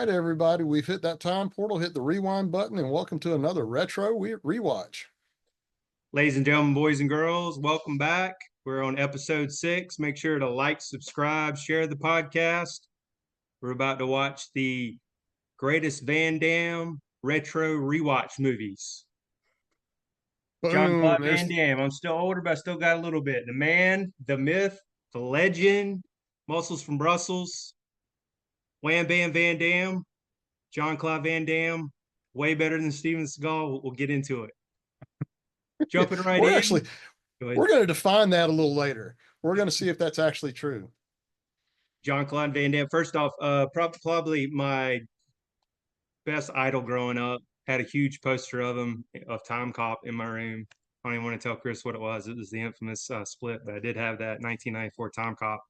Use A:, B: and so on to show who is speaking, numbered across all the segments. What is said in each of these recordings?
A: right, everybody, we've hit that time portal, hit the rewind button, and welcome to another retro rewatch.
B: Ladies and gentlemen, boys and girls, welcome back. We're on episode 6. Make sure to like, subscribe, share the podcast. We're about to watch the greatest Van Damme retro rewatch movies. Jean Claude
A: Boom!
B: Van
A: There's
B: Damme. I'm still older, but I still got a little bit. The man, the myth, the legend, muscles from Brussels, Wham Bam Van Damme, Jean Claude Van Damme. Way better than Steven Seagal. We'll get into it. Jumping right
A: we're
B: in.
A: actually we're going to define that a little later. We're going to see if that's actually true.
B: Jean Claude Van Damme. First off, probably my best idol growing up. Had a huge poster of him of Time Cop in my room. I don't even want to tell Chris what it was. It was the infamous split, but I did have that 1994 Time Cop.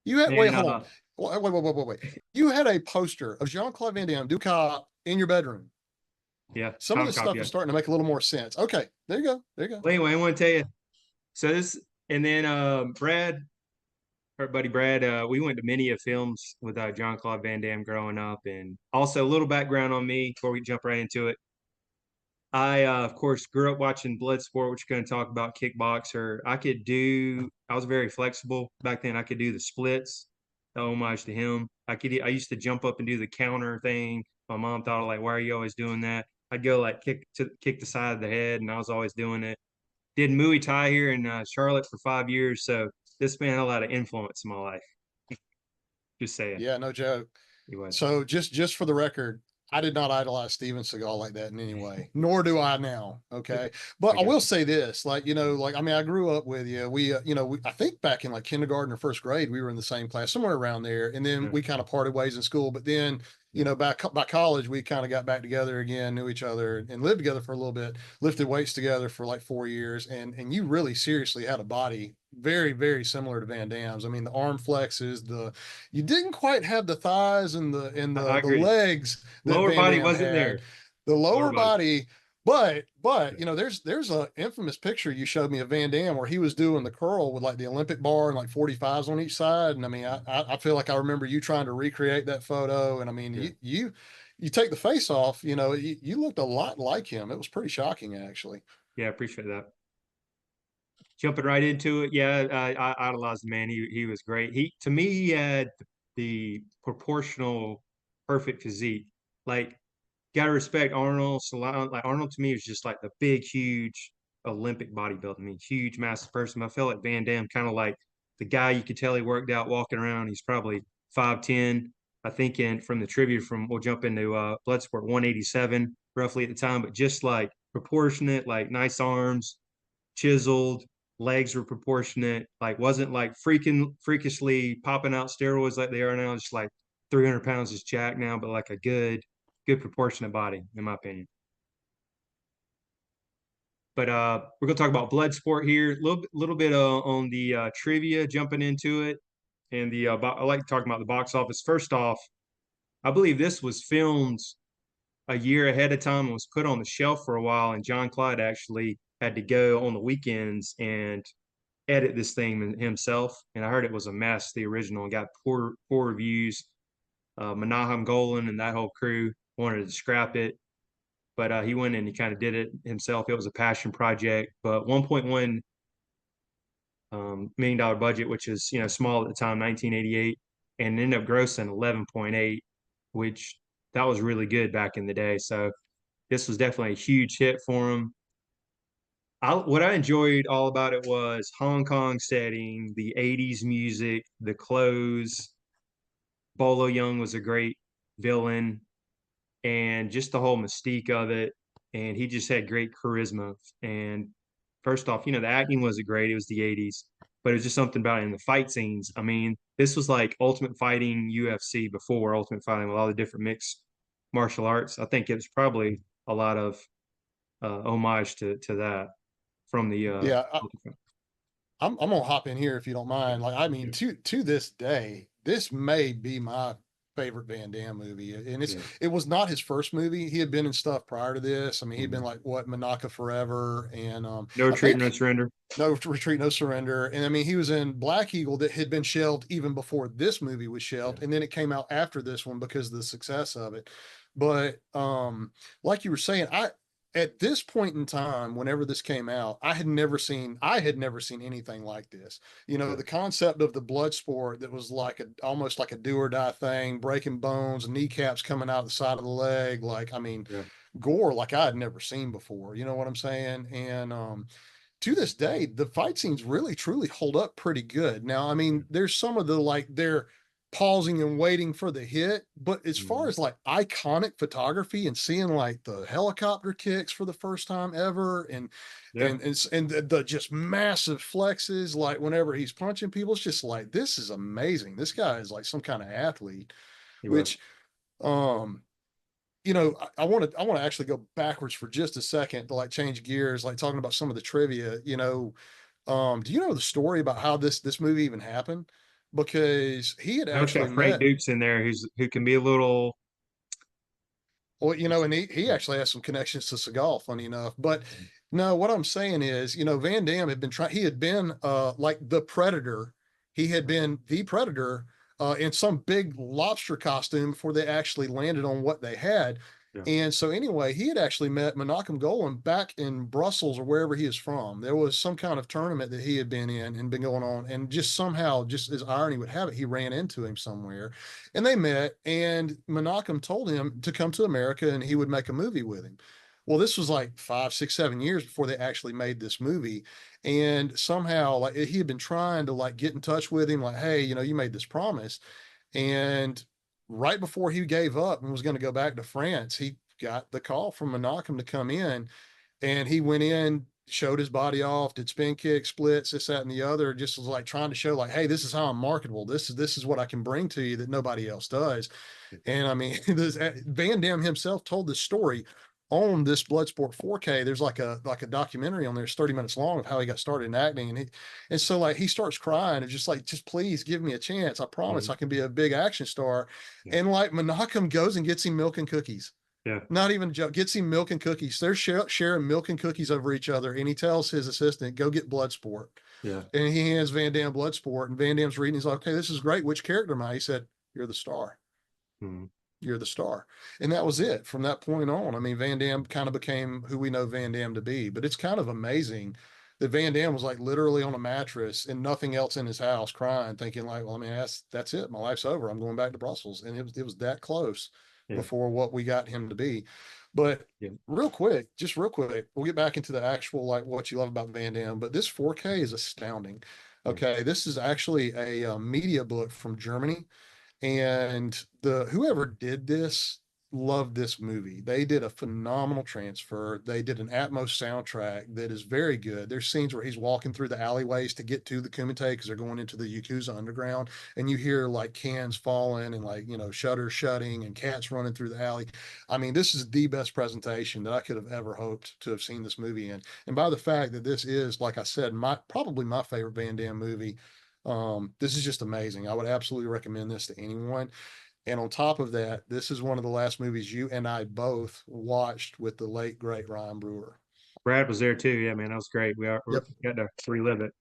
A: You had wait,
B: And
A: hold on, wait. You had a poster of Jean Claude Van Damme, Cop, in your bedroom.
B: Yeah,
A: Some of
B: Time
A: this
B: Cop.
A: stuff
B: Yeah.
A: is starting to make a little more sense. Okay, there you go. There you go.
B: Well, anyway, I want to tell you. So this, and then Brad, our buddy Brad, we went to many of films with Jean Claude Van Damme growing up, and also a little background on me before we jump right into it. I, of course, grew up watching Bloodsport, which we're going to talk about, Kickboxer. I was very flexible back then. I could do the splits, the homage to him. I used to jump up and do the counter thing. My mom thought, like, why are you always doing that? I'd go, like, kick the side of the head, and I was always doing it. Did Muay Thai here in Charlotte for 5 years. So this man had a lot of influence in my life. Just saying.
A: Yeah, no joke.
B: He was.
A: So just for the record, I did not idolize Steven Seagal like that in any way, nor do I now. Okay. But I will say this, like, I mean, I grew up with you. I think back in like kindergarten or first grade, we were in the same class, somewhere around there. And then we kind of parted ways in school. But then, by college, we kind of got back together again, knew each other and lived together for a little bit, lifted weights together for like 4 years. And you really seriously had a body very, very similar to Van Damme's. I mean, the arm flexes, you didn't quite have the thighs and
B: I
A: the
B: agree.
A: legs that
B: Lower
A: Van
B: body
A: Damme
B: wasn't
A: had.
B: there.
A: The
B: Lower
A: lower
B: body.
A: body, but there's a infamous picture you showed me of Van Damme where he was doing the curl with like the Olympic bar and like 45s on each side. And I mean, I feel like I remember you trying to recreate that photo. And I mean,
B: Yeah.
A: you take the face off, you looked a lot like him. It was pretty shocking, actually.
B: Yeah, I appreciate that. Jumping right into it, yeah, I idolized the man. He was great. To me, he had the proportional, perfect physique. Like, gotta respect Arnold. Like Arnold to me was just like the big, huge Olympic bodybuilder. I mean, huge, massive person. I felt like Van Damme, kind of like the guy you could tell he worked out walking around. He's probably 5'10". I think from the trivia we'll jump into Bloodsport, 187 roughly at the time, but just like proportionate, like nice arms, chiseled, legs were proportionate, like wasn't like freakishly popping out steroids like they are now, just like 300 pounds is jacked now, but like a good proportionate body, in my opinion. But we're gonna talk about Bloodsport here, a little bit on the trivia, jumping into it, and I like talking about the box office. First off, I believe this was filmed a year ahead of time and was put on the shelf for a while, and John Clyde actually had to go on the weekends and edit this thing himself. And I heard it was a mess, the original, and got poor reviews. Menahem Golan and that whole crew wanted to scrap it, but he went and he kind of did it himself. It was a passion project, but $1.1 million budget, which is small at the time, 1988, and ended up grossing 11.8, which that was really good back in the day. So this was definitely a huge hit for him. What I enjoyed all about it was Hong Kong setting, the 80s music, the clothes. Bolo Young was a great villain, and just the whole mystique of it. And he just had great charisma. And first off, the acting wasn't great. It was the 80s, but it was just something about it in the fight scenes. I mean, this was like Ultimate Fighting UFC before Ultimate Fighting with all the different mixed martial arts. I think it was probably a lot of homage to that from the
A: Yeah, I'm gonna hop in here if you don't mind. Like, I mean,
B: yeah.
A: to this day, this may be my favorite Van Damme movie. And
B: Yeah.
A: it was not his first movie. He had been in stuff prior to this. I mean, he'd been
B: Mhm.
A: like what, Monaco Forever, and
B: No
A: I
B: Retreat, No
A: think
B: Surrender.
A: No Retreat, No Surrender. And I mean, he was in Black Eagle that had been shelved even before this movie was
B: Yeah.
A: shelved. And then it came out after this one because of the success of it. But like you were saying, at this point in time, whenever this came out, I had never seen anything like this. You know,
B: Yeah.
A: the concept of the blood sport that was like almost like a do or die thing, breaking bones, kneecaps coming out the side of the leg. Like, I mean,
B: Yeah.
A: gore like I had never seen before. You know what I'm saying? And to this day, the fight scenes really truly hold up pretty good. Now, I
B: Yeah.
A: mean, there's some of the like they're pausing and waiting for the hit, but as far
B: Mhm.
A: as like iconic photography and seeing like the helicopter kicks for the first time ever, and
B: Yeah.
A: the just massive flexes, like whenever he's punching people, it's just like this is amazing. This guy is like some kind of athlete,
B: He was.
A: which um you know, I want to actually go backwards for just a second to like change gears, like talking about some of the trivia. You know, do you know the story about how this movie even happened? Because he had
B: I know it's
A: actually
B: got Frank
A: met,
B: Dukes in there who can be a little.
A: well, you know, and he actually has some connections to Seagal, funny enough. But
B: Mhm.
A: no, what I'm saying is, you know, Van Damme had been trying, he had been like the Predator. He had been the Predator in some big lobster costume before they actually landed on what they had.
B: Yeah.
A: And so anyway, he had actually met Menachem Golan back in Brussels or wherever he is from. There was some kind of tournament that he had been in and been going on, and just somehow, just as irony would have it, he ran into him somewhere, and they met. And Menachem told him to come to America, and he would make a movie with him. Well, this was like 5, 6, 7 years before they actually made this movie, and somehow, like he had been trying to like get in touch with him, like, hey, you know, you made this promise, and right before he gave up and was going to go back to France, he got the call from Menachem to come in, and he went in, showed his body off, did spin kick, splits, this, that, and the other, just was like trying to show, like, hey, this is how I'm marketable. This is what I can bring to you that nobody else does. And I mean, this, Van Damme himself told this story on this Bloodsport 4K. There's like a documentary on there, it's 30 minutes long, of how he got started in acting. And so like he starts crying and just like, just please give me a chance. I promise
B: Mhm.
A: I can be a big action star.
B: Yeah.
A: And like Menachem goes and gets him milk and cookies.
B: Yeah.
A: Not even a joke. Gets him milk and cookies. They're sharing milk and cookies over each other. And he tells his assistant, go get Bloodsport.
B: Yeah.
A: And he hands Van Damme Bloodsport. And Van Damme's reading. He's like, okay, this is great. Which character am I? He said, you're the star.
B: Mhm.
A: You're the star. And that was it. From that point on, I mean, Van Damme kind of became who we know Van Damme to be. But it's kind of amazing that Van Damme was like literally on a mattress and nothing else in his house, crying, thinking like, well, I mean, that's it. My life's over. I'm going back to Brussels. And it was that close
B: Yeah.
A: before what we got him to be. But
B: Yeah.
A: just real quick, we'll get back into the actual like what you love about Van Damme. But this 4K is astounding.
B: Yeah.
A: Okay, this is actually a media book from Germany, and the whoever did this loved this movie. They did a phenomenal transfer. They did an Atmos soundtrack that is very good. There's scenes where he's walking through the alleyways to get to the Kumite because they're going into the Yakuza underground, and you hear like cans falling and like, you know, shutters shutting and cats running through the alley. I mean, this is the best presentation that I could have ever hoped to have seen this movie in. And by the fact that this is, like I said, my probably my favorite Van Damme movie, this is just amazing. I would absolutely recommend this to anyone. And on top of that, this is one of the last movies you and I both watched with the late great Ryan Brewer.
B: Brad was there too. Yeah, man, that was great. We
A: Yep.
B: got to relive it.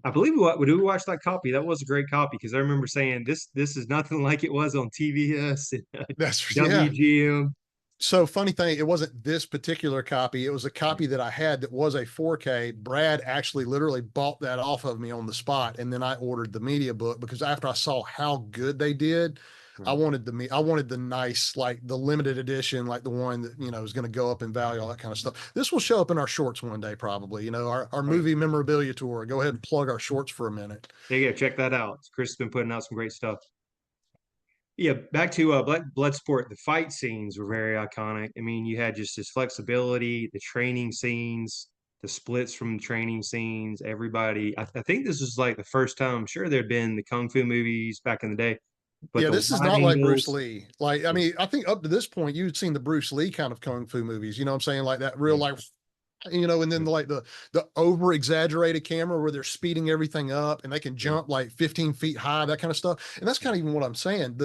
B: I believe we watched that copy. That was a great copy because I remember saying this is nothing like it was on TVS and
A: That's yeah.
B: WGM.
A: So funny thing, it wasn't this particular copy. It was a copy that I had that was a 4K. Brad actually literally bought that off of me on the spot, and then I ordered the media book because after I saw how good they did,
B: Right.
A: I wanted the nice, like the limited edition, like the one that, you know, is going to go up in value, all that kind of stuff. This will show up in our shorts one day, probably. You know, our
B: Right.
A: movie memorabilia tour. Go ahead and plug our shorts for a minute.
B: Yeah, yeah, check that out. Chris has been putting out some great stuff. Yeah, back to Bloodsport. The fight scenes were very iconic. I mean, you had just this flexibility, the training scenes, the splits from training scenes. Everybody, I think this was like the first time. I'm sure there'd been the kung fu movies back in the day, but
A: Yeah,
B: the
A: this is
B: wide
A: not like Bruce
B: angles.
A: Lee. Like, I
B: Yeah,
A: mean, I think up to this point, you'd seen the Bruce Lee kind of kung fu movies. You know what I'm saying? Like that real
B: yeah,
A: like and then like the over exaggerated camera where they're speeding everything up and they can
B: Yeah.
A: jump like 15 feet high, that kind of stuff. And that's kind of even what I'm saying.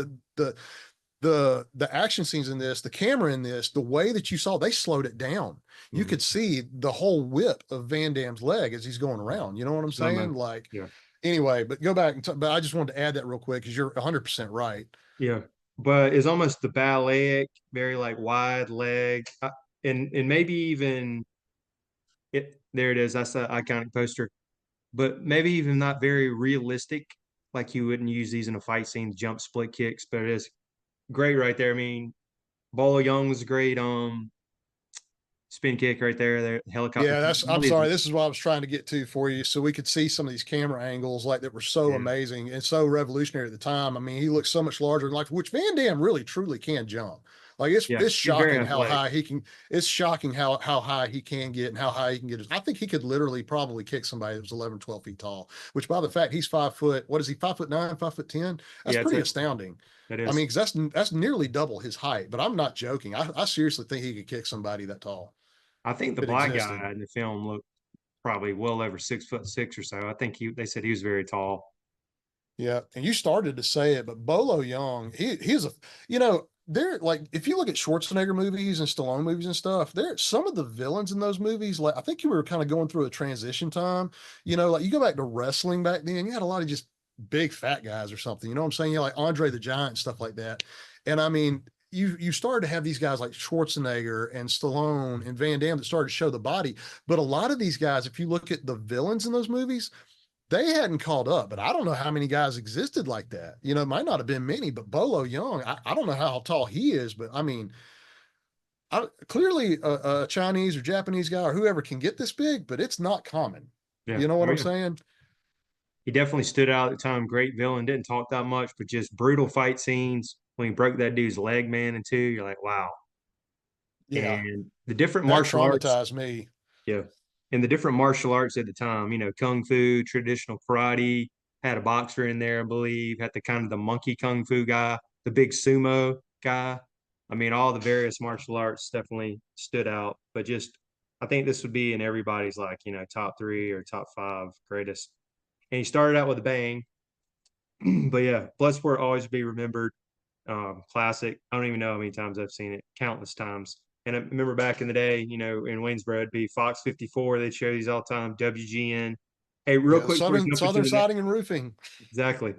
A: The action scenes in this, the camera in this, the way that you saw, they slowed it down. You
B: Mhm.
A: could see the whole whip of Van Damme's leg as he's going around. You know what I'm
B: Slow mo.
A: saying? Like,
B: Yeah.
A: anyway, but go back and but I just wanted to add that real quick because you're 100% right.
B: Yeah. But it's almost the ballet, very like wide leg. And maybe even there it is. That's the iconic poster. But maybe even not very realistic. Like you wouldn't use these in a fight scene, jump split kicks, but it is great right there. I mean, Bolo Young was great. Spin kick right there. There, helicopter.
A: Yeah, I'm
B: Really,
A: sorry. This is what I was trying to get to for you. So we could see some of these camera angles like that were so
B: yeah,
A: amazing and so revolutionary at the time. I mean, he looks so much larger than life, which Van Damme really truly can jump. Like
B: yeah.
A: it's
B: He's very
A: shocking how
B: athletic.
A: high he can, it's shocking how high he can get and how high he can get. I think he could literally probably kick somebody that was 11, 12 feet tall, which by the fact he's 5 foot, what is he, 5'9", 5'10"? That's
B: Yeah, it's
A: pretty
B: a,
A: astounding.
B: that
A: I mean,
B: is.
A: 'cause that's nearly double his height, but I'm not joking. I seriously think he could kick somebody that tall
B: I think the
A: if it
B: black
A: existed.
B: guy in the film looked probably well over 6'6" or so. I think they said he was very tall.
A: Yeah, and you started to say it, but Bolo Young, he's a they're like if you look at Schwarzenegger movies and Stallone movies and stuff, there some of the villains in those movies, like I think you were kind of going through a transition time. Like you go back to wrestling back then, you had a lot of just big fat guys or something. You know what I'm saying? Like Andre the Giant and stuff like that. And I mean, you started to have these guys like Schwarzenegger and Stallone and Van Damme that started to show the body. But a lot of these guys, if you look at the villains in those movies, they hadn't caught up, but I don't know how many guys existed like that. It might not have been many, but Bolo Young, I don't know how tall he is, but I mean, clearly a Chinese or Japanese guy or whoever can get this big, but it's not common.
B: Yeah.
A: You know what
B: Oh
A: I'm
B: yeah.
A: saying?
B: He definitely stood out at the time. Great villain. Didn't talk that much, but just brutal fight scenes. When he broke that dude's leg, man, in two, you're like, wow.
A: Yeah,
B: And the different
A: that
B: martial arts,
A: traumatized me.
B: yeah. And the different martial arts at the time, kung fu, traditional karate, had a boxer in there, I believe, had the kind of the monkey kung fu guy, the big sumo guy. I mean, all the various martial arts definitely stood out, but just I think this would be in everybody's like, top three or top five greatest. And he started out with a bang. But yeah, Bloodsport always be remembered. Classic. I don't even know how many times I've seen it, countless times. And I remember back in the day, in Waynesboro, it'd be Fox 54. They'd show these all the time, WGN. Hey, real
A: Yeah,
B: quick before we jump into
A: Southern
B: the next,
A: siding and roofing.
B: exactly.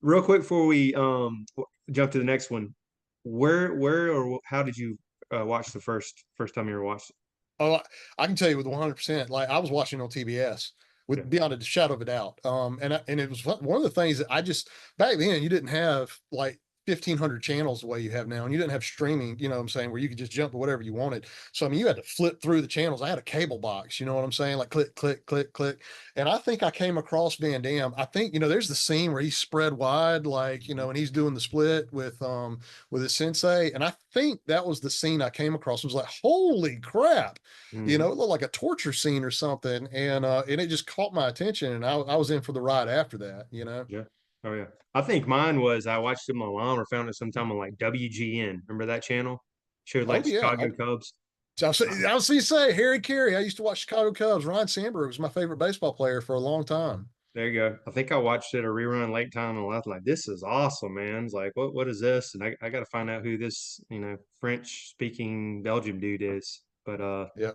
B: Real quick before we jump to the next one, where or how did you watch the first time you ever watched
A: Oh, I can tell you with 100%. Like I was watching on TBS with
B: it?
A: beyond a shadow of a doubt. And it was one of the things that I just back then you didn't have like 1,500 channels the way you have now, and you didn't have streaming. You know what I'm saying, where you could just jump to whatever you wanted. So I mean, you had to flip through the channels. I had a cable box. You know what I'm saying, like click, click, click, click. And I think I came across Van Damme. I think there's the scene where he's spread wide, like and he's doing the split with his sensei. And I think that was the scene I came across. It was like, holy crap.
B: Mm-hmm.
A: It looked like a torture scene or something. And it just caught my attention. And I was in for the ride after that.
B: Yeah. Oh yeah. I think mine was I watched it with my mom or found it sometime on like WGN. Remember that channel? Showed
A: Oh,
B: like
A: yeah.
B: Chicago Cubs.
A: So I was see say Harry Carey. I used to watch Chicago Cubs. Ryan Sandberg was my favorite baseball player for a long time.
B: There you go. I think I watched it a rerun late time and I was like, this is awesome, man. It's like, what is this? And I got to find out who this, French speaking Belgium dude is.
A: Yeah.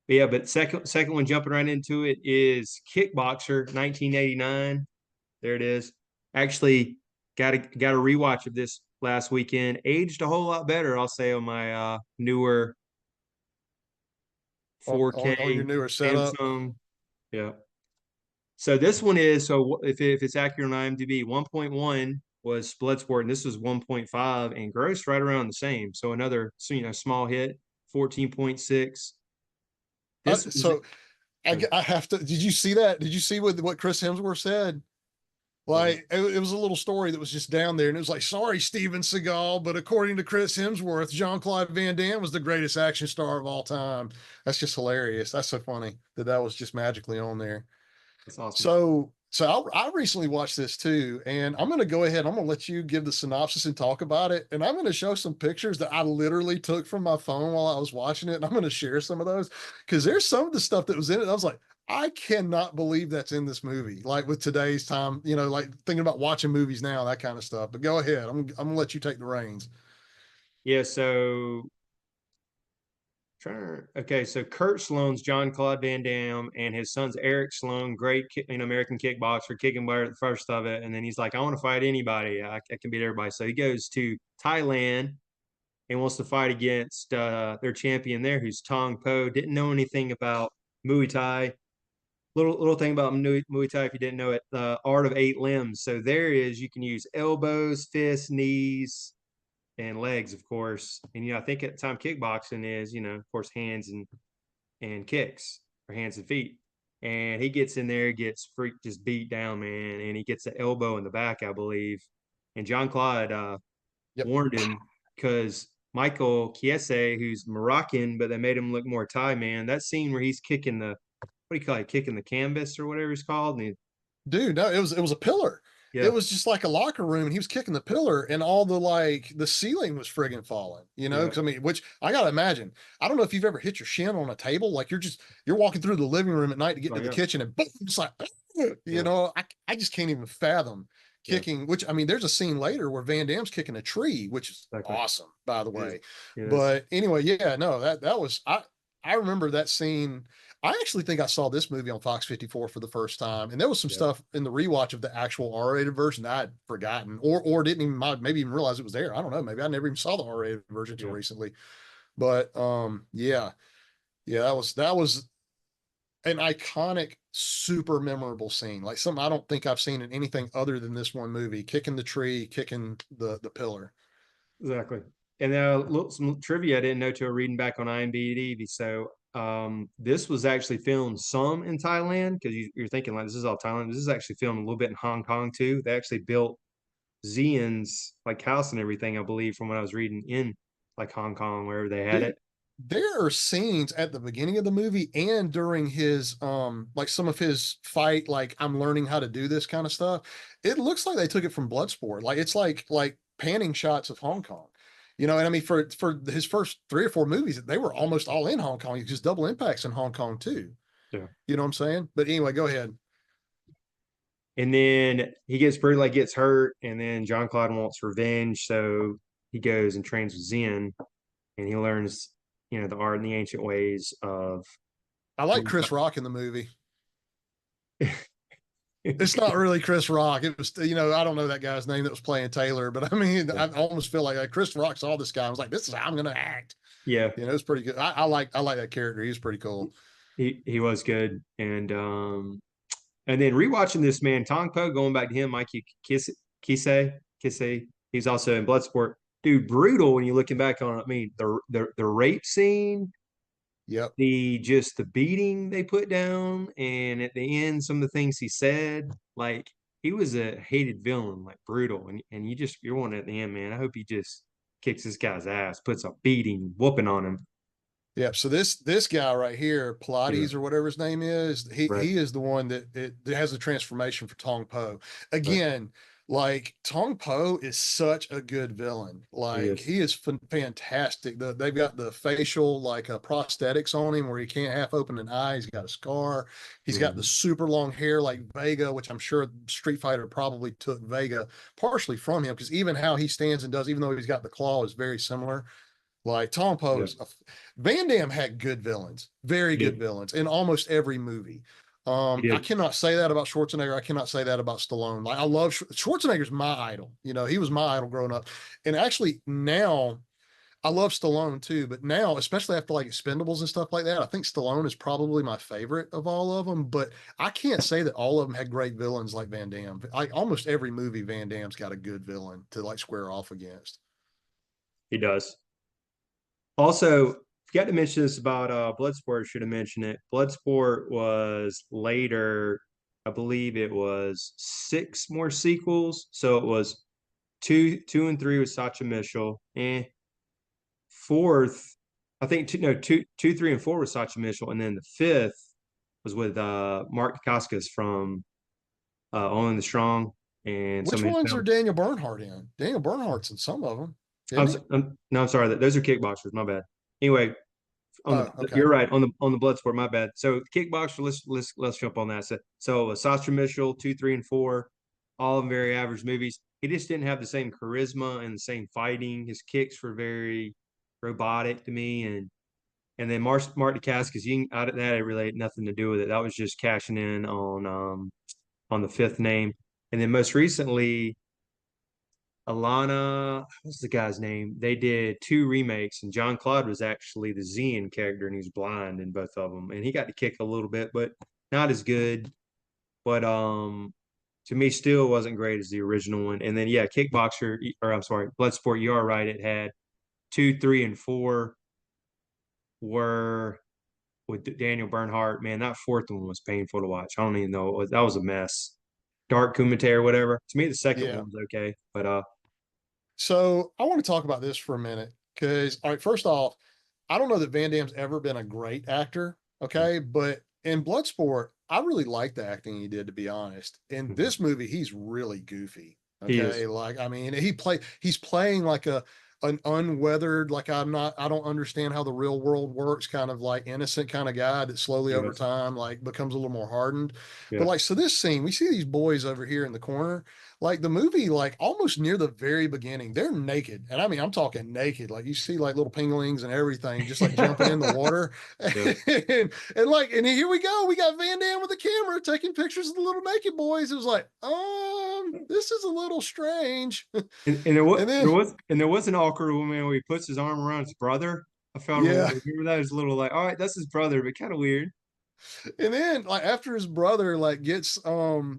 B: Yeah, but second one jumping right into it is Kickboxer 1989. There it is. Actually, got a rewatch of this last weekend. Aged a whole lot better, I'll say, on my newer
A: On your
B: 4K
A: newer setup.
B: Samsung. Yeah. So this one is if it's accurate on IMDb, 1.1 was Bloodsport, and this was 1.5, and gross right around the same. So another small hit, 14.6. This was
A: So I have to. Did you see that? Did you see what Chris Hemsworth said? Like it was a little story that was just down there, and it was like, sorry, Steven Seagal, but according to Chris Hemsworth, Jean Claude Van Damme was the greatest action star of all time. That's just hilarious. That's so funny that was just magically on there.
B: that's awesome.
A: So So I recently watched this too, and I'm going to go ahead. I'm going to let you give the synopsis and talk about it. And I'm going to show some pictures that I literally took from my phone while I was watching it. And I'm going to share some of those because there's some of the stuff that was in it. I was like, I cannot believe that's in this movie. Like with today's time, like thinking about watching movies now, that kind of stuff. But go ahead. I'm going to let you take the reins.
B: Yeah, so okay, so Kurt Sloan's John Claude Van Damme, and his son's Eric Sloan, great American kickboxer, kicking butt at the first of it, and then he's like, I want to fight anybody. I can beat everybody. So he goes to Thailand and wants to fight against their champion there, who's Tong Po. Didn't know anything about Muay Thai. Little thing about Muay Thai, if you didn't know it, the art of eight limbs. So there is, you can use elbows, fists, knees, and legs, of course. And I think at the time kickboxing is, of course, hands and kicks, or hands and feet. And he gets in there, gets freaked, just beat down, man, and he gets the elbow in the back, I believe. And John Claude
A: Yep.
B: warned him because Michael Chiesa, who's Moroccan, but they made him look more Thai, man. That scene where he's kicking the, what do you call it, kicking the canvas or whatever it's called, and
A: Dude, no, it was a pillar.
B: yeah,
A: It was just like a locker room, and he was kicking the pillar, and all the ceiling was friggin' falling.
B: yeah,
A: Because I mean, which I gotta imagine. I don't know if you've ever hit your shin on a table, like you're walking through the living room at night to get
B: oh
A: into the
B: yeah,
A: kitchen, and boom, it's like,
B: yeah,
A: I just can't even fathom
B: yeah,
A: kicking. Which I mean, there's a scene later where Van Damme's kicking a tree, which is
B: exactly.
A: awesome, by the
B: It is,
A: way.
B: it is,
A: But anyway, yeah, no, that was I remember that scene. I actually think I saw this movie on Fox 54 for the first time, and there was some
B: yeah,
A: stuff in the rewatch of the actual R-rated version that I'd forgotten, or didn't even maybe even realize it was there. I don't know. Maybe I never even saw the R-rated version until
B: yeah.
A: recently. But yeah, yeah, that was an iconic, super memorable scene. Like something I don't think I've seen in anything other than this one movie. Kicking the tree, kicking the pillar.
B: Exactly. And some trivia I didn't know till reading back on IMDb. So this was actually filmed some in Thailand because you're thinking like this is all Thailand. This is actually filmed a little bit in Hong Kong too. They actually built Zian's like house and everything, I believe, from what I was reading in like Hong Kong, wherever they had
A: Dude,
B: it.
A: there are scenes at the beginning of the movie and during his like some of his fight, like I'm learning how to do this kind of stuff. It looks like they took it from Bloodsport. Like it's like panning shots of Hong Kong. And I mean for his first 3 or 4 movies, they were almost all in Hong Kong. Just double impacts in Hong Kong too.
B: Yeah.
A: You know what I'm saying? But anyway, go ahead.
B: And then he gets pretty like gets hurt, and then John Claude wants revenge, so he goes and trains with Zen, and he learns, the art and the ancient ways of.
A: I like Chris Rock in the movie. It's not really Chris Rock. It was, I don't know that guy's name that was playing Taylor, but I mean, I almost feel like Chris Rock saw this guy. I was like, this is how I'm going to act.
B: Yeah,
A: It's pretty good. I like that character. He's pretty cool.
B: he was good, and then rewatching this, man, Tong Po, going back to him, Mikey Kisei, he's also in Bloodsport, dude, brutal when you're looking back on it. I mean, the rape scene,
A: Yep.
B: the beating they put down, and at the end, some of the things he said, like he was a hated villain, like brutal, and you're one at the end, man. I hope he just kicks this guy's ass, puts a beating, whooping on him.
A: Yep. So this guy right here,
B: Yeah,
A: Pilates or whatever his name is, he
B: right,
A: he is the one that has the transformation for Tong Po.
B: right.
A: Again, like Tong Po is such a good villain.
B: He
A: Like
B: is.
A: he is fantastic. They've got the facial like prosthetics on him where he can't half open an eye. He's got a scar. He's got the
B: Mhm.
A: super long hair like Vega, which I'm sure Street Fighter probably took Vega partially from him because even how he stands and does, even though he's got the claw, is very similar. Like Tom
B: Yeah,
A: Poe's Van Damme had good villains, very
B: he
A: good
B: did.
A: villains in almost every movie.
B: He
A: I
B: did.
A: cannot say that about Schwarzenegger. I cannot say that about Stallone. Like I love Schwarzenegger's my idol. He was my idol growing up. And actually now I love Stallone too, but now, especially after like Expendables and stuff like that, I think Stallone is probably my favorite of all of them. But I can't say that all of them had great villains like Van Damme. Like almost every movie, Van Damme's got a good villain to like square off against.
B: He does. Also, forgot to mention this about Bloodsport. Should have mentioned it. Bloodsport was later. I believe it was 6 more sequels. So it was two and three with Sacha Mitchell. Fourth, I think two, no, two, 3, and 4 with Sacha Mitchell, and then the fifth was with Mark Dacascos from Only the Strong, and some
A: Which
B: of his
A: ones are
B: films.
A: Daniel Bernhardt in? Daniel Bernhardt's in some of them,
B: I'm,
A: isn't he?
B: s- I'm no, I'm sorry. Those are Kickboxers. My bad. Anyway,
A: Oh, okay.
B: you're right on the Bloodsport. My bad. So Kickboxer. Let's jump on that. So Sasha Mitchell, 2, 3, and 4, all of them very average movies. He just didn't have the same charisma and the same fighting. His kicks were very robotic to me, and then Mark Dacascos, out of that, it really had nothing to do with it. That was just cashing in on the fifth name. And then most recently, Alana, what's the guy's name? They did two remakes, and Jean Claude was actually the Xian character, and he's blind in both of them. And he got to kick a little bit, but not as good. But to me, still wasn't great as the original one. And then yeah, Kickboxer, or I'm sorry, Bloodsport. You are right. It had 2, 3, and 4 were with Daniel Bernhardt. Man, that fourth one was painful to watch. I don't even know that was a mess. Dark Kumite or whatever. To me, the second
A: Yeah.
B: one was okay, but
A: So I want to talk about this for a minute because, all right, first off, I don't know that Van Damme's ever been a great actor. Okay. But in Bloodsport, I really like the acting he did, to be honest. In
B: mhm.
A: this movie, he's really goofy.
B: He is.
A: Okay. Like, I mean, he's playing like an unweathered, like I don't understand how the real world works, kind of like innocent kind of guy that slowly over
B: Yes.
A: time, like becomes a little more hardened. But
B: Yeah.
A: like, so this scene, we see these boys over here in the corner, like the movie, like almost near the very beginning, they're naked. And I mean, I'm talking naked. Like you see like little pinglings and everything, just like jumping in the water.
B: Yeah.
A: And here we go. We got Van Damme with the camera taking pictures of the little naked boys. It was like, this is a little strange.
B: And there was
A: And then,
B: an awkward moment where he puts his arm around his brother. I found a
A: yeah.
B: little, remember that was a little like, all right, that's his brother, but kind of weird.
A: And then like after his brother like gets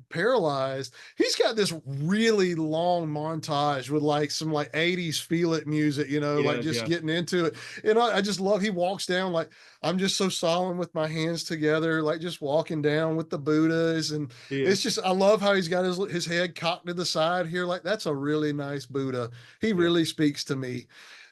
A: paralyzed, he's got this really long montage with like some like 80s feel it music, like
B: Yeah,
A: just
B: yeah,
A: getting into it. And I just love he walks down like I'm just so solemn with my hands together, like just walking down with the Buddhas. And
B: he
A: it's
B: is.
A: just I love how he's got his head cocked to the side here. Like that's a really nice Buddha. He
B: Yeah.
A: really speaks to me.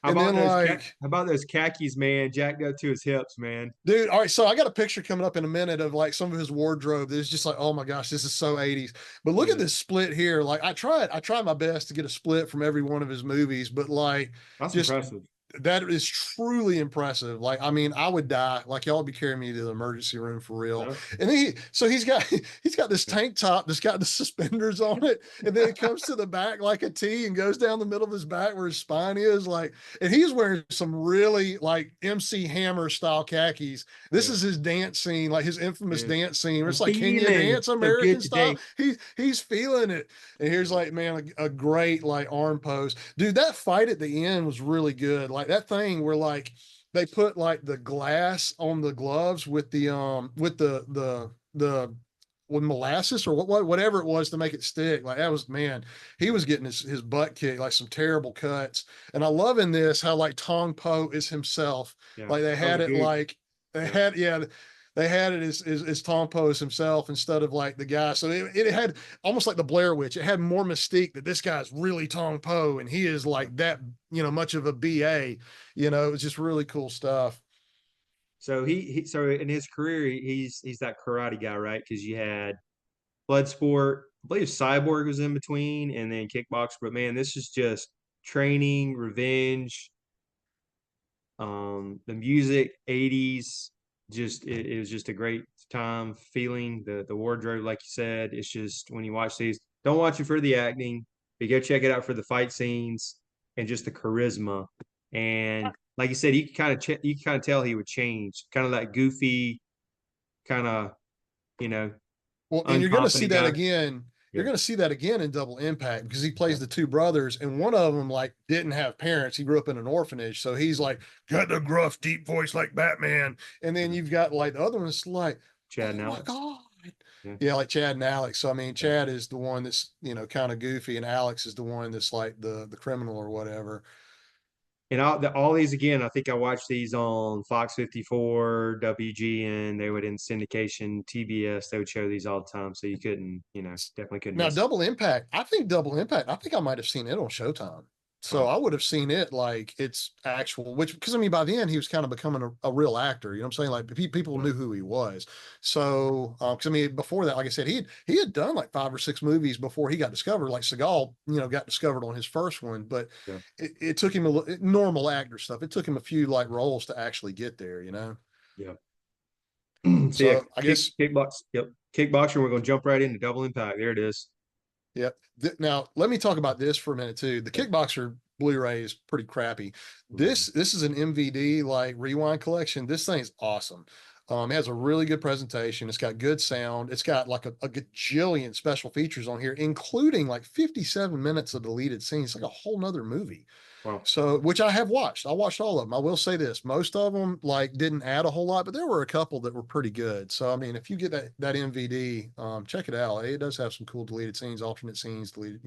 A: And then like
B: How about those khakis, man, jacked up to his hips, man?
A: dude, all right. So I got a picture coming up in a minute of like some of his wardrobe. That's just like, oh my gosh, this is so 80s. But look at
B: Yeah.
A: this split here. Like I tried my best to get a split from every one of his movies, but like
B: That's
A: just
B: impressive.
A: that is truly impressive. Like, I mean, I would die. Like, y'all would be carrying me to the emergency room for real.
B: No?
A: And then so he's got he's got this tank top that's got the suspenders on it, and then it comes to the back like a T and goes down the middle of his back where his spine is. Like, and he's wearing some really like MC Hammer style khakis. This
B: Yeah.
A: is his dance scene, like his infamous
B: Yeah.
A: dance scene. Where it's
B: I'm
A: like, can you
B: feeling
A: dance
B: so good
A: American style?
B: today.
A: He's feeling it. And here's like, man, a great like arm pose. Dude, that fight at the end was really good. Like that thing where like they put like the glass on the gloves with the with molasses or whatever it was to make it stick. Like that was man, he was getting his butt kicked, like some terrible cuts. And I love in this how like Tong Po is himself.
B: Yeah.
A: Like they
B: That was
A: had
B: a
A: it
B: goof.
A: like they
B: Yeah.
A: had yeah they had it as Tom Poe himself instead of like the guy. So it had almost like the Blair Witch. It had more mystique that this guy's really Tom Poe and he is
B: Yeah.
A: like that, much of a BA. It was just really cool stuff.
B: So so in his career he's that karate guy, right? Because you had Bloodsport, I believe Cyborg was in between, and then Kickboxer. But man, this is just training, revenge, the music, 80s, it was just a great time feeling the wardrobe, like you said. It's just when you watch these, don't watch it for the acting, but go check it out for the fight scenes and just the charisma. And like you said, you can kind of tell he would change, kind of that goofy, kind of, you know,
A: Well, and you're going to see
B: unconfident
A: that
B: guy.
A: again. You're
B: Yeah.
A: going to see that again in Double Impact because he
B: Yeah.
A: plays the two brothers, and one of them like didn't have parents. He grew up in an orphanage, so he's like got the gruff, deep voice like Batman. And then
B: Yeah.
A: you've got like the other one's like,
B: Chad and
A: oh my
B: Alex.
A: god,
B: Yeah.
A: yeah, like Chad and Alex. So I mean,
B: Yeah.
A: Chad is the one that's kind of goofy, and Alex is the one that's like the criminal or whatever.
B: And all these again, I think I watched these on Fox 54, WGN. They would in syndication, TBS. They would show these all the time, so you couldn't, definitely couldn't
A: Now,
B: miss it.
A: Double Impact. I think Double Impact. I think I might have seen it on Showtime. So
B: Wow.
A: I would have seen it like it's actual, which because I mean by then he was kind of becoming a real actor. You know what I'm saying? Like people
B: Yeah.
A: knew who he was. So because I mean before that, like I said, he had done like 5 or 6 movies before he got discovered. Like Seagal, got discovered on his first one, but
B: Yeah.
A: it took him normal actor stuff. It took him a few like roles to actually get there.
B: Yeah. So yeah,
A: So I guess
B: kickbox. Yep. Kickboxer. We're going to jump right into Double Impact. There it is.
A: yeah. Now let me talk about this for a minute too. The
B: Yeah.
A: Kickboxer Blu-ray is pretty crappy.
B: Mhm.
A: This is an MVD like rewind collection. This thing is awesome. It has a really good presentation. It's got good sound. It's got like a gajillion special features on here, including like 57 minutes of deleted scenes. It's like a whole nother movie.
B: Wow.
A: So, which I have watched. I watched all of them. I will say this: most of them like didn't add a whole lot, but there were a couple that were pretty good. So, I mean, if you get that MVD, check it out. It does have some cool deleted scenes, alternate scenes, deleted.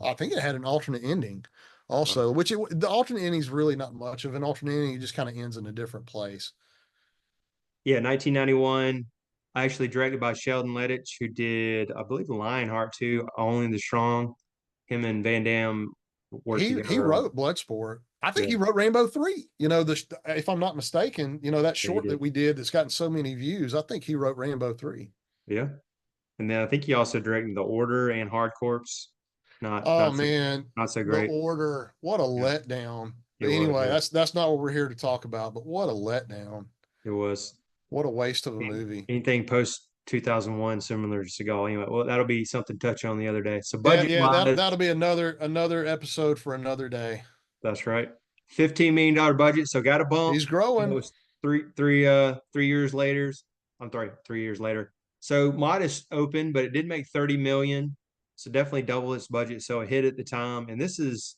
A: I think it had an alternate ending,
B: Wow.
A: also. The alternate ending is really not much of an alternate ending. It just kind of ends in a different place.
B: Yeah, 1991. Actually directed by Sheldon Lettich, who did, I believe, Lionheart too. Only the Strong. Him and Van Damme worked
A: He
B: together on.
A: wrote Bloodsport. I think
B: Yeah,
A: he wrote Rainbow 3. If I'm not mistaken, that
B: yeah, he
A: short that
B: did.
A: we did that's gotten so many views. I think he wrote Rainbow 3.
B: Yeah, and then I think he also directed The Order and Hard Corps. Not
A: Oh
B: not so
A: man,
B: not so
A: the
B: great.
A: order. What a
B: Yeah,
A: letdown.
B: it
A: But
B: was.
A: anyway,
B: Yeah,
A: that's not what we're here to talk about, but what a letdown.
B: it was.
A: What a waste of a movie.
B: Anything post 2001 similar to Seagal. Anyway, well, that'll be something to touch on the other day. So
A: Yeah,
B: budget
A: yeah, that
B: wise,
A: that'll be another episode for another day.
B: that's right. $15 million budget, so got a bump.
A: He's growing.
B: Almost 3 years later. I'm sorry, 3 years later. So modest open, but it did make 30 million. So definitely double its budget. So it hit at the time. And this is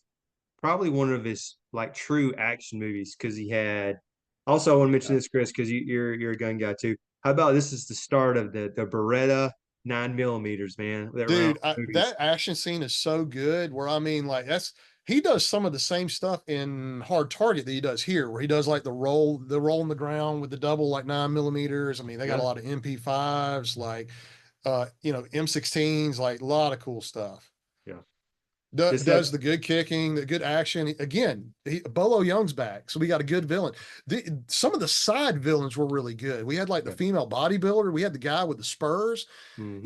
B: probably one of his like true action movies because he had. Also, I want to mention
A: Yeah.
B: this, Chris, because you're a gun guy too. How about this is the start of the Beretta 9 millimeters, man, that round
A: Dude,
B: movies.
A: that action scene is so good where I mean like that's he does some of the same stuff in Hard Target that he does here, where he does like the roll in the ground with the double like 9 millimeters. I mean, they got a
B: Yeah,
A: lot of MP5s, like M16s, like a lot of cool stuff.
B: yeah. This
A: Does
B: that
A: the good kicking, the good action. Again, Bolo Young's back, so we got a good villain. Some of the side villains were really good. We had like the
B: yeah.
A: female bodybuilder. We had the guy with the spurs.
B: Hmm.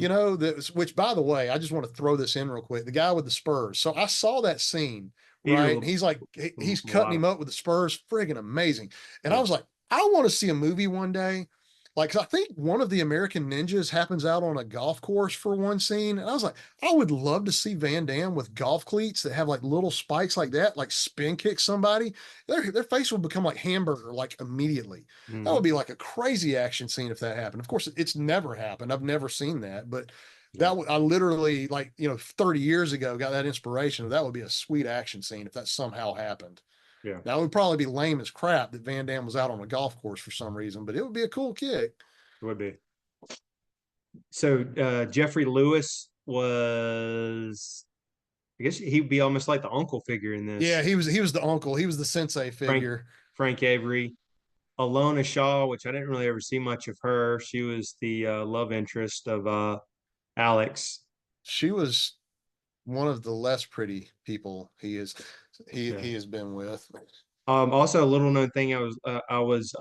A: Which by the way, I just want to throw this in real quick. The guy with the spurs. So I saw that scene,
B: Peter
A: right? And he's like, he's cutting him
B: Milata.
A: up with the spurs, friggin' amazing. And I
B: Yeah.
A: was like, I want to see a movie one day. Like, 'cause I think one of the American Ninjas happens out on a golf course for one scene. And I was like, I would love to see Van Damme with golf cleats that have like little spikes like that, like spin kick somebody. Their face will become like hamburger, like immediately. That would
B: Hmm.
A: be like a crazy action scene if that happened. Of course, it's never happened. I've never seen that, but
B: Yeah.
A: I literally like 30 years ago got that inspiration. That would be a sweet action scene if that somehow happened.
B: Yeah.
A: Now it would probably be lame as crap that Van Damme was out on a golf course for some reason, but it would be a cool kick.
B: It would be. So Jeffrey Lewis was, I guess he'd be almost like the uncle figure in
A: Yeah,
B: this.
A: he was the uncle. He was the sensei
B: Frank
A: figure.
B: Frank Avery, Alona Shaw, which I didn't really ever see much of her. She was the love interest of Alex.
A: She was one of the less pretty people
B: Yeah.
A: he has been with.
B: Also, a little known thing I was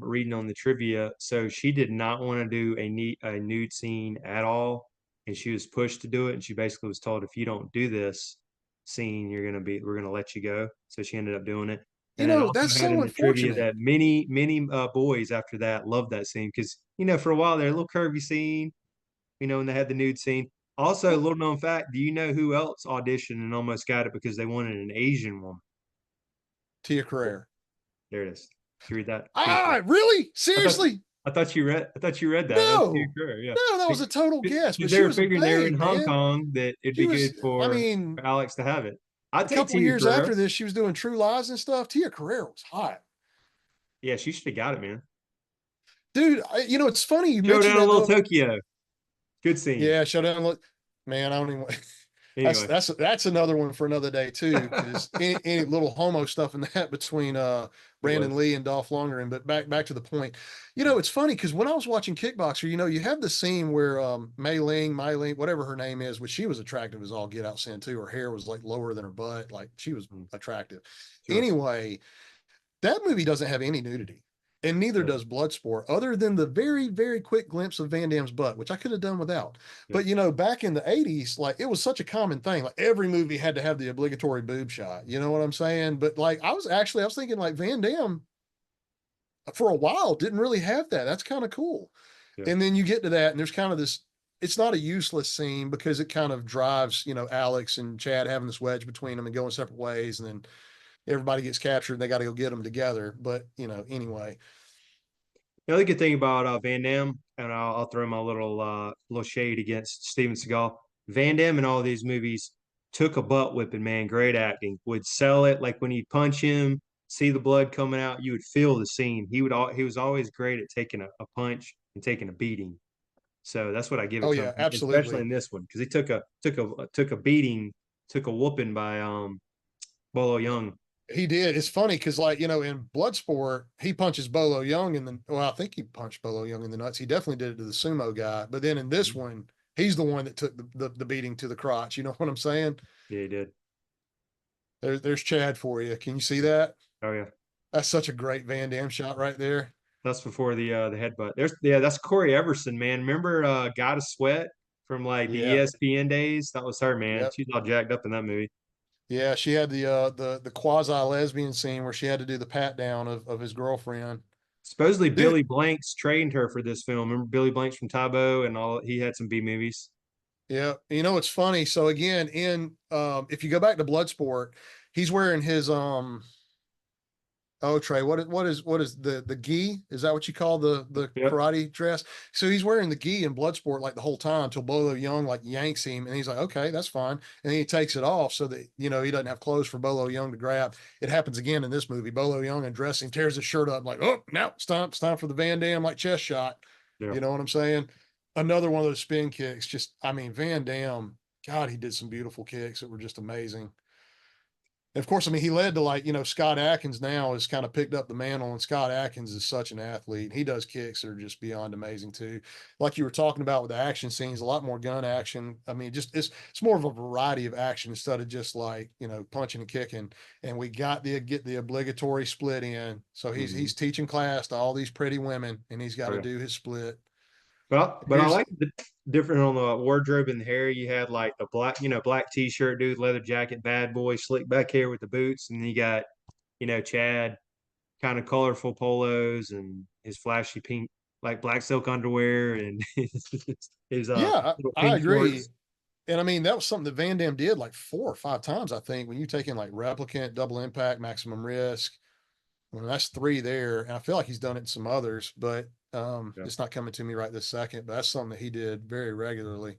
B: reading on the trivia. So she did not want to do a nude scene at all, and she was pushed to do it. And she basically was told, if you don't do this scene, we're gonna let you go. So she ended up doing it. And then it also
A: That's
B: had in
A: so
B: the trivia
A: unfortunate.
B: that many boys after that loved that scene because for a while there, a little curvy scene, and they had the nude scene. Also, a
A: Well,
B: little known fact: do you know who else auditioned and almost got it because they wanted an Asian woman?
A: Tia Carrere.
B: There it is. Did you read that?
A: Really?
B: I thought
A: Seriously?
B: I thought you read that. That's Steve
A: No.
B: Kerr, yeah.
A: No, that was a total guess, but
B: Because they
A: she
B: were
A: was a
B: figuring they were in
A: babe,
B: Hong
A: man.
B: Kong that it'd
A: She
B: be good
A: was, I
B: for
A: mean,
B: Alex to have it. I'd
A: a
B: take
A: couple
B: Tia
A: years
B: Carrere.
A: after this, she was doing True Lies and stuff. Tia Carrere was hot.
B: Yeah, she should have got it, man.
A: Dude, it's funny you mentioned
B: Showdown in
A: that
B: Little
A: though.
B: Tokyo. Good scene.
A: Yeah, Showdown. Look, man, I don't even.
B: Anyway,
A: That's another one for another day too, because any little homo stuff in that between
B: it was.
A: Brandon Lee and Dolph Lundgren. But back to the point, it's funny because when I was watching Kickboxer, you have the scene where Mei Ling, whatever her name is, which she was attractive as all get out sin too. Her hair was like lower than her butt, like she was attractive.
B: Sure.
A: Anyway, that movie doesn't have any nudity, and neither
B: Yeah.
A: does Bloodsport, other than the very, very quick glimpse of Van Damme's butt, which I could have done without.
B: Yeah.
A: But back in the 80s, like it was such a common thing. Like every movie had to have the obligatory boob shot. You know what I'm saying? But like I was thinking like Van Damme for a while didn't really have that. That's kind of cool.
B: Yeah.
A: And then you get to that, and there's kind of this. It's not a useless scene because it kind of drives, Alex and Chad having this wedge between them and going separate ways, and then everybody gets captured and they got to go get them together. But anyway.
B: The other good thing about Van Damme, and I'll throw my little shade against Steven Seagal. Van Damme in all these movies took a butt whipping, man. Great acting. Would sell it like when you punch him, see the blood coming out, you would feel the scene. He was always great at taking a punch and taking a beating. So that's what I give it
A: Oh
B: to him,
A: yeah,
B: especially
A: absolutely.
B: in this one because he took a beating, took a whooping by Bolo Young.
A: He did. It's funny because, like, in Bloodsport, he punches Bolo Young in the, well, I think he punched Bolo Young in the nuts. He definitely did it to the sumo guy. But then in this one, he's the one that took the beating to the crotch. You know what I'm saying?
B: Yeah, he did.
A: There's Chad for you. Can you see that?
B: Oh yeah.
A: That's such a great Van Damme shot right there.
B: That's before the headbutt. That's Corey Everson, man. Remember Gotta Sweat from like the
A: Yeah.
B: ESPN days? That was her, man.
A: Yep.
B: She's all jacked up in that movie.
A: Yeah. She had the quasi lesbian scene where she had to do the pat down of his girlfriend.
B: Supposedly
A: Dude,
B: Billy Blanks trained her for this film. Remember Billy Blanks from Tybo and all he had some B movies.
A: yeah, it's funny. So again, in if you go back to Bloodsport, he's wearing his oh Trey, what is the gi? Is that what you call the
B: Yep.
A: karate dress? So he's wearing the gi in Bloodsport like the whole time until Bolo Young like yanks him, and he's like, okay, that's fine, and then he takes it off so that he doesn't have clothes for Bolo Young to grab. It happens again in this movie. Bolo Young undresses him, tears his shirt up, like, oh, now it's time for the Van Damme like chest shot.
B: Yeah.
A: You know what I'm saying? Another one of those spin kicks. Just, I mean, Van Damme. God, he did some beautiful kicks that were just amazing. And of course, I mean, he led to like, Scott Atkins now has kind of picked up the mantle, and Scott Atkins is such an athlete. He does kicks that are just beyond amazing too. Like you were talking about with the action scenes, a lot more gun action. I mean, just it's more of a variety of action instead of just like, punching and kicking. And we got the get the obligatory split in. So he's
B: Mhm.
A: he's teaching class to all these pretty women, and he's got
B: Oh,
A: to
B: yeah.
A: do his split.
B: But I
A: Here's
B: like the different on the wardrobe and the hair. You had like the black, black t-shirt dude, leather jacket, bad boy, slick back hair with the boots, and then you got, Chad, kind of colorful polos and his flashy pink, like black silk underwear and his
A: Yeah,
B: little
A: I
B: pink
A: agree.
B: shorts.
A: And I mean, that was something that Van Damme did like 4 or 5 times, I think, when you take in like Replicant, Double Impact, Maximum Risk. Well, that's three there. And I feel like he's done it in some others, but
B: Yeah.
A: it's not coming to me right this second. But that's something that he did very regularly.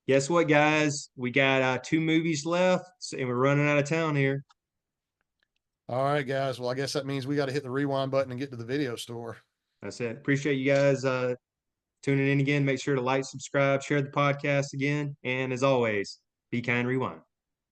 B: Guess what, guys? We got two movies left, and we're running out of town here.
A: All right, guys. Well, I guess that means we got to hit the rewind button and get to the video store.
B: That's it. Appreciate you guys tuning in again. Make sure to like, subscribe, share the podcast again. And as always, be kind, rewind.